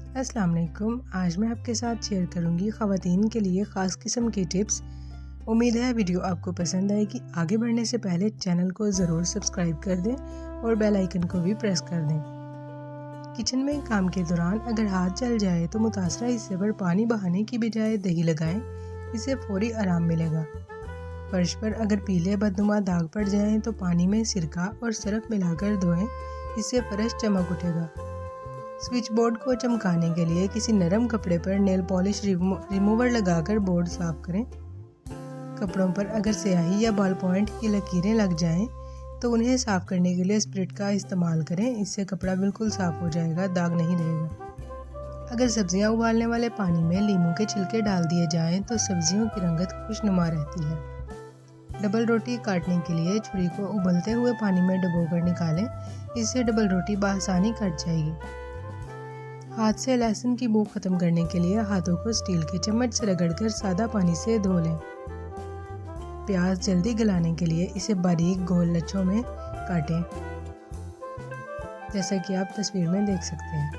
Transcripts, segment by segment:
अस्सलाम वालेकुम। आज मैं आपके साथ शेयर करूंगी ख़वातीन के लिए ख़ास किस्म की टिप्स। उम्मीद है वीडियो आपको पसंद आएगी। आगे बढ़ने से पहले चैनल को ज़रूर सब्सक्राइब कर दें और बेल आइकन को भी प्रेस कर दें। किचन में काम के दौरान अगर हाथ जल जाए तो मुतासरा हिस्से पर पानी बहाने की बजाय दही लगाएं, इससे फौरी आराम मिलेगा। फर्श पर अगर पीले बदनुमा दाग पड़ जाएं तो पानी में सिरका और सरफ मिलाकर धोएं, इससे फर्श चमक उठेगा। स्विच बोर्ड को चमकाने के लिए किसी नरम कपड़े पर नेल पॉलिश रिमूवर लगाकर बोर्ड साफ करें। कपड़ों पर अगर स्याही या बॉल पॉइंट की लकीरें लग जाएं तो उन्हें साफ करने के लिए स्प्रिट का इस्तेमाल करें, इससे कपड़ा बिल्कुल साफ हो जाएगा, दाग नहीं रहेगा। अगर सब्जियां उबालने वाले पानी में लीमू के छिलके डाल दिए जाएं तो सब्जियों की रंगत खुशनुमा रहती है। डबल रोटी काटने के लिए छुरी को उबलते हुए पानी में डुबोकर निकालें, इससे डबल रोटी बआसानी कट जाएगी। हाथ से लहसुन की बू खत्म करने के लिए हाथों को स्टील के चम्मच से रगड़कर सादा पानी से धो लें। प्याज जल्दी गलाने के लिए इसे बारीक गोल लच्छों में काटें, जैसा कि आप तस्वीर में देख सकते हैं।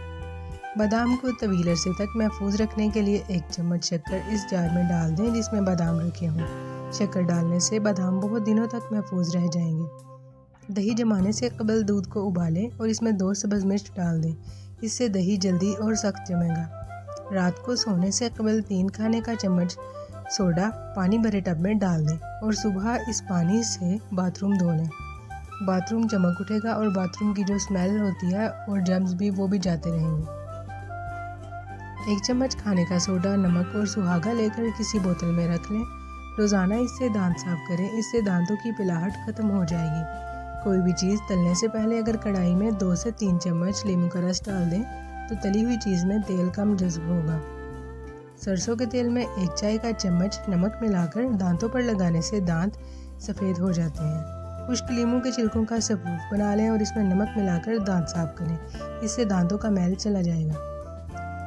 बादाम को तवील अरसे तक महफूज रखने के लिए 1 चम्मच शक्कर इस जार में डाल दें जिसमें बादाम रखे हों। शक्कर डालने से बादाम बहुत दिनों तक महफूज रह जाएंगे। दही जमाने से कबल दूध को उबालें और इसमें 2 सब्ज़ मिर्च डाल दें, इससे दही जल्दी और सख्त जमेगा। रात को सोने से कबल 3 खाने का चम्मच सोडा पानी भरे टब में डाल दें और सुबह इस पानी से बाथरूम धो लें। बाथरूम चमक उठेगा और बाथरूम की जो स्मेल होती है और जर्म्स भी वो भी जाते रहेंगे। 1 चम्मच खाने का सोडा, नमक और सुहागा लेकर किसी बोतल में रख लें। रोज़ाना इससे दांत साफ करें, इससे दांतों की पिलाहट ख़त्म हो जाएगी। कोई भी चीज़ तलने से पहले अगर कढ़ाई में 2 से 3 चम्मच नींबू का रस डाल दें तो तली हुई चीज़ में तेल कम जज्ब होगा। सरसों के तेल में 1 चाय का चम्मच नमक मिलाकर दांतों पर लगाने से दांत सफ़ेद हो जाते हैं। खुश्क नींबू के छिलकों का सबूत बना लें और इसमें नमक मिलाकर दांत साफ करें, इससे दांतों का मैल चला जाएगा।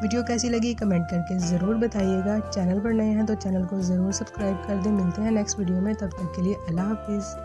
वीडियो कैसी लगी कमेंट करके ज़रूर बताइएगा। चैनल पर नए हैं तो चैनल को ज़रूर सब्सक्राइब कर दें। मिलते हैं नेक्स्ट वीडियो में, तब तक के लिए अल्लाह हाफिज़।